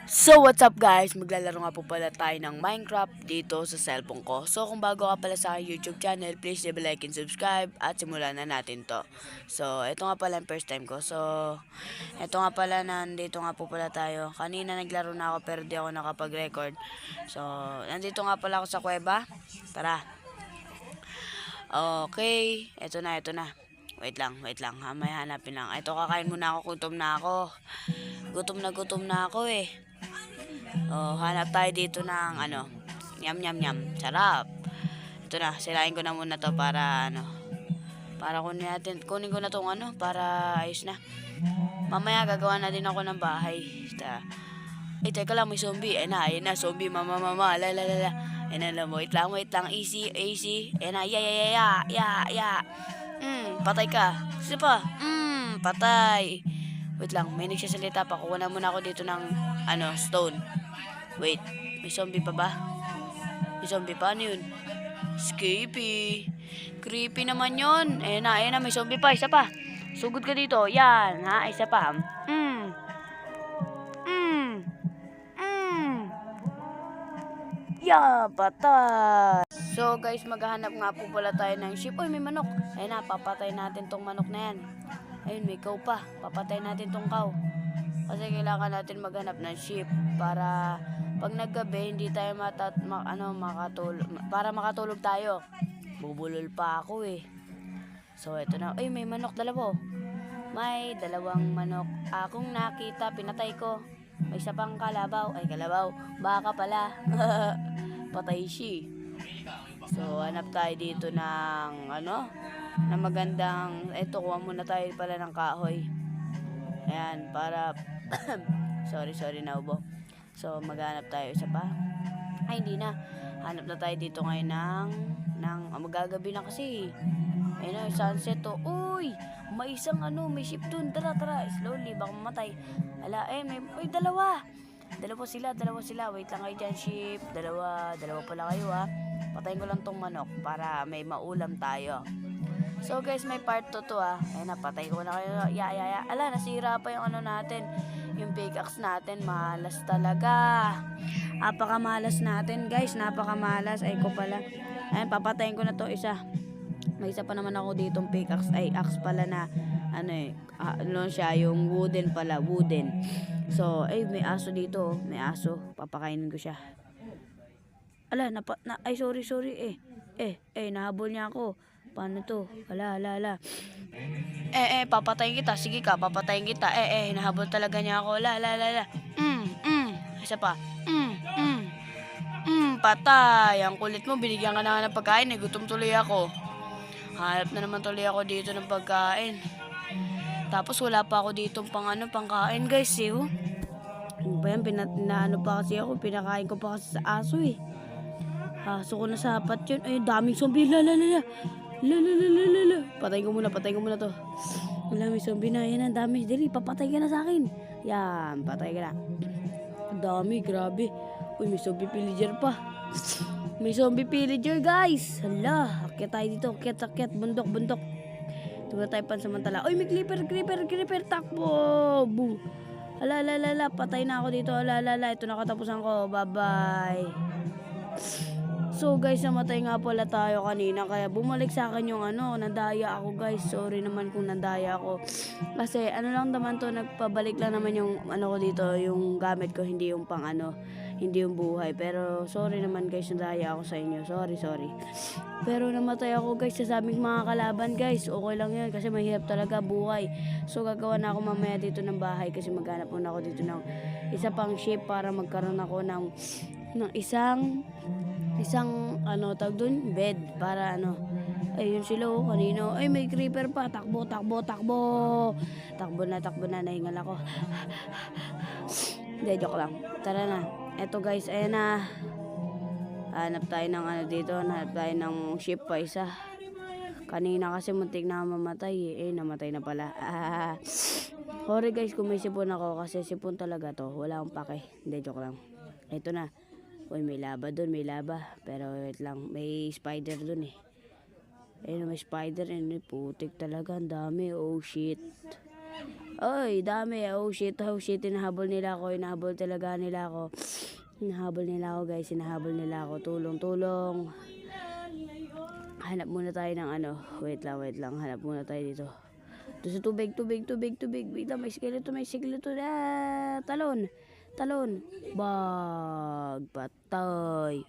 So what's up guys, maglalaro nga po pala tayo ng Minecraft dito sa cellphone ko. So kung bago ka pala sa aking YouTube channel, please leave a like and subscribe at simulan na natin to. So ito nga pala ang first time ko. So ito nga pala, nandito nga po pala tayo. Kanina naglaro na ako pero di ako nakapag-record. So nandito nga pala ako sa kuweba. Tara. Okay, ito na. Wait lang ha, may hanapin lang. Ito, kakain muna ako, gutom na ako. Gutom na ako eh. Oh, hanap tayo dito ng ano. Yum yum yum. Sarap. Ito na, sirain ko na muna to para ano. Para kunin ko na tong ano para ayos na. Mamaya gagawa na din ako ng bahay. Teka lang, may zombie. Ayun na, zombie, mama, la. Ayun na, wait lang, easy. Ayun na, ya. Patay ka. Sino pa? Patay. Wait lang, may nagsasalita pa. Kuha na muna ako dito ng ano, stone. Wait, may zombie pa ba? May zombie pa? Ano yun? Skippy. Creepy naman yun. Ayun na, may zombie pa. Isa pa. Sugod ka dito. Yan, ha? Isa pa. Patay. So guys, maghahanap nga po pala tayo ng sheep. Uy, may manok. Ayun na, papatay natin tong manok na yan. Ayun, may cow pa. Papatay natin tong cow. Kasi kailangan natin maghanap ng sheep para pag naggabi hindi tayo makatulog, para makatulog tayo. Bubulol pa ako eh. So eto na. Ay, may manok, dalawa. May dalawang manok akong nakita, pinatay ko. May isa pang kalabaw. Ay, kalabaw. Baka pala. Patay siya. So hanap tayo dito ng ano, na magandang, eto, kuha muna tayo pala ng kahoy. Ayan, para sorry naubo. So maghanap tayo isa pa. Ay, hindi na. Hanap na tayo dito ngayon ng magagabi na kasi. Ayun na, sunset to. Uy, may isang may ship dun. Tara. Slowly, baka mamatay. May dalawa. Dalawa sila. Wait lang kayo dyan, ship. Dalawa pala kayo ha. Patayin ko lang tong manok para may maulam tayo. So guys, may part 2 to ha. Ayun, napatay ko na kayo. Ya. Ala, nasira pa yung natin. Yung pickaxe natin, malas talaga. Napakamalas natin guys, napakamalas. Ay ko pala. Ayun, papatayin ko na to isa. May isa pa naman ako ditong pickaxe. Ay, axe pala na siya, yung wooden pala, wooden. So, may aso dito. May aso. Papakainin ko siya. Ala, sorry. Nahabol niya ako. Paano to? Ala. Papatayin kita. Sige ka, papatayin kita. Nahabol talaga niya ako. La. Isa pa. Patay. Ang kulit mo, binigyan ka na ng pagkain. Gutom tuloy ako. Hanap na naman tuloy ako dito ng pagkain. Tapos wala pa ako dito pangkain guys eh. Ano ba yan? Pa kasi ako. Pinakain ko pa kasi sa aso eh. Aso ko na sapat yun. Ay, daming zombie. La. Patayin ko muna to. Wala, may zombie na. Yan, ang dami. Dali, papatay ka na sa akin. Yan, patay ka na. Ang dami, grabe. Uy, may zombie pillager pa. May zombie pillager guys. Hala, akyat tayo dito. Akyat. Bundok. Ito na tayo pansamantala. Uy, may creeper. Takbo. Boom. Hala. Patay na ako dito. Hala. Ito na katapusan ko. Bye-bye. So guys, namatay nga pala tayo kanina. Kaya bumalik sa akin yung nandaya ako guys. Sorry naman kung nandaya ako. Kasi lang naman to, nagpabalik lang naman yung ko dito. Yung gamit ko, hindi yung hindi yung buhay. Pero sorry naman guys, nandaya ako sa inyo. Sorry. Pero namatay ako guys sa aming mga kalaban guys. Okay lang yan kasi mahirap talaga buhay. So gagawa na ako mamaya dito ng bahay. Kasi maghanap muna ako dito ng isa pang ship para magkaroon ako ng isang tag doon, bed para ayun sila kanino. Ay, may creeper pa. Takbo. Takbo na, nahingal ako. Hindi, joke lang. Tara na. Eto guys, ayan na. Hanap tayo ng dito. Hanap tayo ng ship pa isa. Kanina kasi muntik na mamatay eh. Namatay na pala. Sorry guys kung may sipon ako kasi sipon talaga to. Wala akong pake. Hindi, joke lang. Ito na. Uy, may laba dun. Pero wait lang. May spider dun eh. Ayun, may spider. Putik talaga. Ang dami. Oh shit. Ay, dami. Oh shit, oh shit. Hinahabol nila ako. Hinahabol talaga nila ako. Hinahabol nila ako, guys. Hinahabol nila ako. Tulong, tulong. Hanap muna tayo ng ano. Wait lang. Hanap muna tayo dito. Doon sa tubig. Wait lang, may skeleton. Ah, talon. Bag, patay.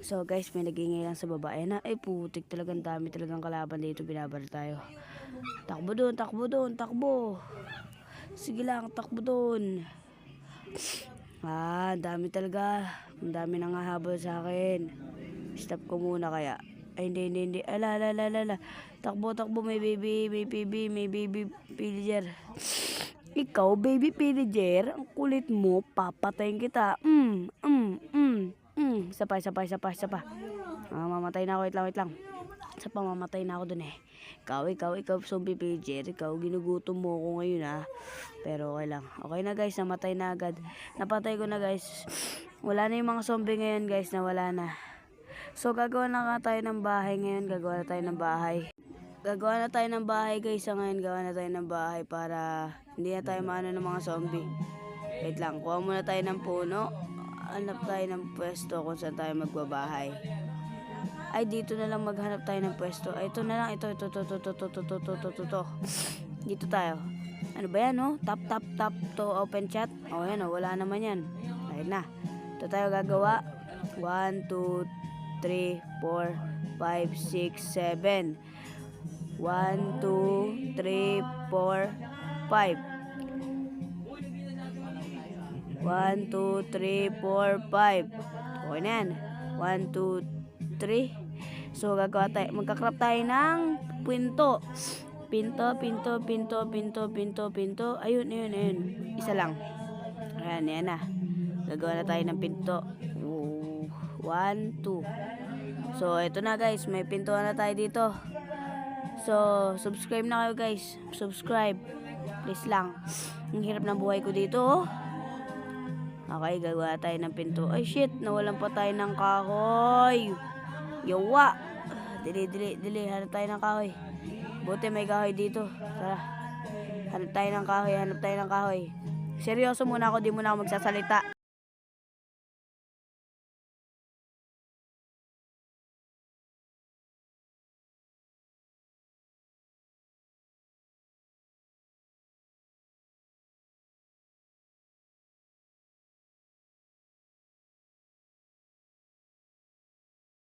So guys, may nag-iingay lang sa baba. Ayan na, ay putik talagang dami talagang kalaban dito. Binabar tayo. Takbo doon. Sige lang, takbo doon. Ah, dami talaga. Ang dami nang hahabol sa akin. Stop ko muna kaya. Ay, hindi. Ala. Takbo, may baby pillager. Ikaw, baby pillager, ang kulit mo, papatayin kita. Isa pa. Mamatay na ako, wait lang. Mamatay na ako dun eh. Ikaw, zombie pillager. Ikaw, ginugutom mo ako ngayon ah. Pero okay lang. Okay na guys, namatay na agad. Napatay ko na guys. Wala na yung mga zombie ngayon guys, nawala na. So, gagawa na tayo ng bahay ngayon. Gagawa na tayo ng bahay guys. So, ngayon, gawa na tayo ng bahay para hindi na tayo maano ng mga zombie. Wait lang, kuha muna tayo ng puno. Hanap tayo ng pwesto kung saan tayo magbabahay. Ay, dito na lang maghanap tayo ng pwesto. Ay, ito na lang. Ito. Dito tayo. Ano ba yan, oh? Tap to open chat. Oh, yan, oh. Wala naman yan. Ayun na. Ito tayo gagawa. 1, 2, 3, 4, 5, 6, 7. 1, 2, 3, 4, 5. 1, 2, 3, 4, 5. Okay na yan. 1, 2, 3. So, magkakrap tayo ng pinto. Pinto. Ayun. Isa lang. Ayan, yan na. Gagawa na tayo ng pinto. 1, 2. So, ito na guys. May pinto na tayo dito. So, subscribe na kayo guys. Subscribe. Please lang. Ang hirap ng buhay ko dito, oh. Okay, gagawa tayo ng pinto. Ay, shit. Nawalan pa tayo ng kahoy. Yawa. Dili. Hanap tayo ng kahoy. Buti may kahoy dito. Tara. Hanap tayo ng kahoy. Seryoso muna ako. Di muna ako magsasalita.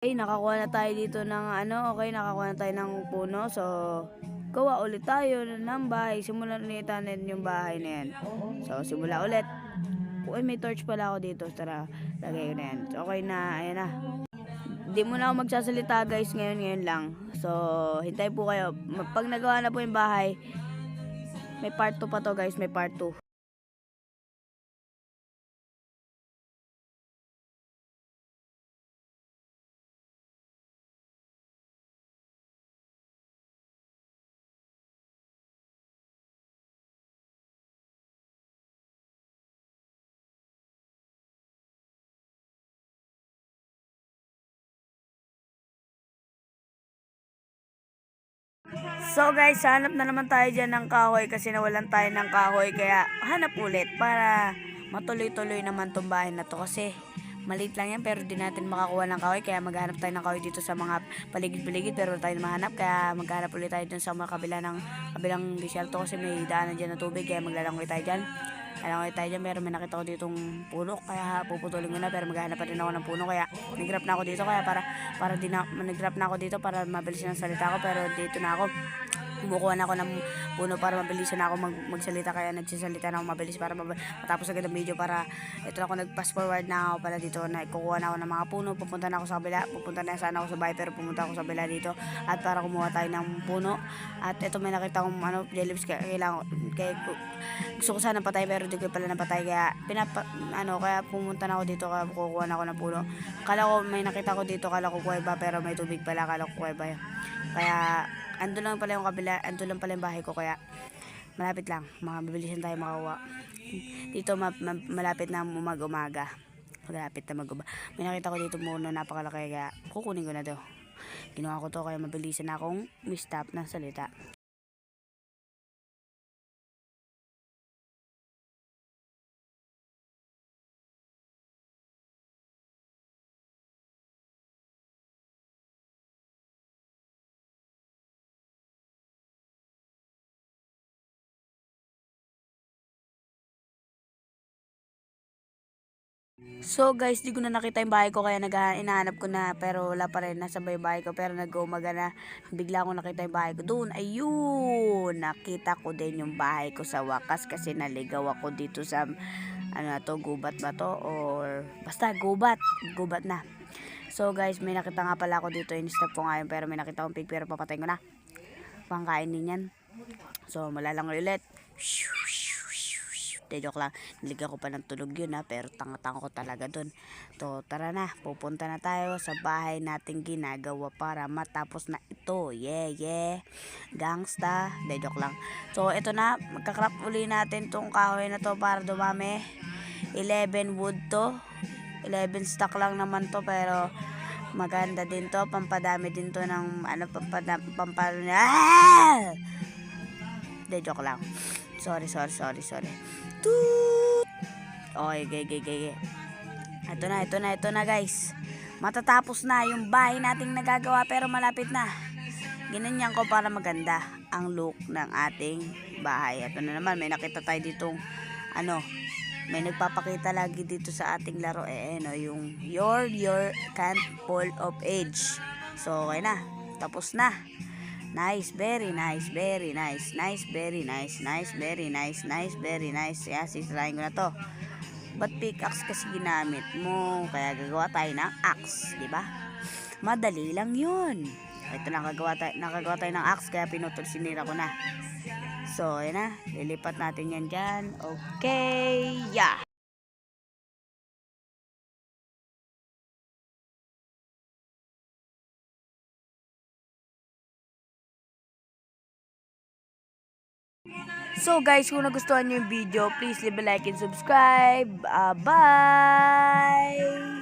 Okay, nakakuha na tayo dito ng nakakuha na tayo ng puno. So, gawa ulit tayo ng bahay. Simulan ulit natin yung bahay na yan. So, simula ulit. Uy, may torch pala ako dito. Tara, lagay ko na yan. So, okay na, ayan na. Hindi muna ako magsasalita guys, ngayon lang. So, hintay po kayo. Pag nagawa na po yung bahay, may part 2 pa to guys, may part 2. So guys, hanap na naman tayo dyan ng kahoy kasi nawalan tayo ng kahoy. Kaya hanap ulit para matuloy-tuloy naman tong bahay na to. Kasi maliit lang yan pero di natin makakuha ng kahoy. Kaya maghanap tayo ng kahoy dito sa mga paligid-paligid pero tayo mahanap. Kaya maghanap ulit tayo dun sa mga kabilang disyerto kasi may daanan dyan na tubig. Kaya maglalangoy tayo dyan. Pero may nakita ko ditong puno kaya puputulin ko na pero maghahanap pa rin ako ng puno kaya nag-grab na ako dito kaya nag-grab na ako dito para mabilis ng salita ko pero dito na ako kumukuha na ako ng puno para mabilisan na ako magsalita kaya nagsasalita na ako mabilis para matapos agad ang video para ito na ako nag-fast forward na ako pala dito na kukuha na ako ng mga puno pupunta na ako sa kabila pupunta na sana ako sa bahay pero pumunta ako sa kabila dito at para kumuha tayo ng puno at ito may nakita akong jellyfish kailangan kaya gusto ko sana patay pero di ko pala napatay kaya kaya pumunta na ako dito kaya kukuha na ako ng puno kala ko may nakita ko dito kala ko kuweba pero may tubig pala kala ko kuweba kaya ando lang pala yung kabila, ando lang pala yung bahay ko kaya malapit lang, mabilisan tayo makakuha. Dito malapit na umaga. Malapit na may nakita ko dito muna napakalaki kaya kukunin ko na to. Ginawa ko to kaya mabilisan akong stop ng salita. So guys, di ko na nakita yung bahay ko kaya inahanap ko na pero wala pa rin, nasa bahay ko pero nag-uumaga na, bigla ko nakita yung bahay ko doon. Ayun, nakita ko din yung bahay ko sa wakas kasi naligaw ako dito sa ano na to, gubat ba to or basta gubat na. So guys, may nakita nga pala ako dito, in-stop ko nga yun pero may nakita akong pig pero papatayin ko na. Pangkain din yan. So malalangoy ulit. Joke lang, niligaw ko pa ng tulog yun pero tanga-tanga ko talaga dun. So tara na, pupunta na tayo sa bahay nating ginagawa para matapos na ito. Yeah, gangsta. Joke lang. So ito na, magkakrap uli natin tong kahoy na to para dumami. 11 wood to, 11 stock lang naman to pero maganda din to, pampadami din to ng joke lang. Sorry. Toot! Okay, gay. Ito na guys. Matatapos na yung bahay nating nagagawa pero malapit na. Ginanyan ko para maganda ang look ng ating bahay. Ito na naman, may nakita tayo ditong may nagpapakita lagi dito sa ating laro yung your can't fall of age. So okay na, tapos na. Nice, very nice. Very nice. Yeah, sisirahin ko na to. Ba't pickaxe kasi ginamit mo? Kaya gagawa tayo ng axe, di ba? Madali lang yun. Ito nakagawa tayo ng axe kaya sinira ko na. So, ayan na. Lilipat natin yan dyan. Okay, yeah. So guys, kung nagustuhan nyo yung video, please leave a like and subscribe. Bye!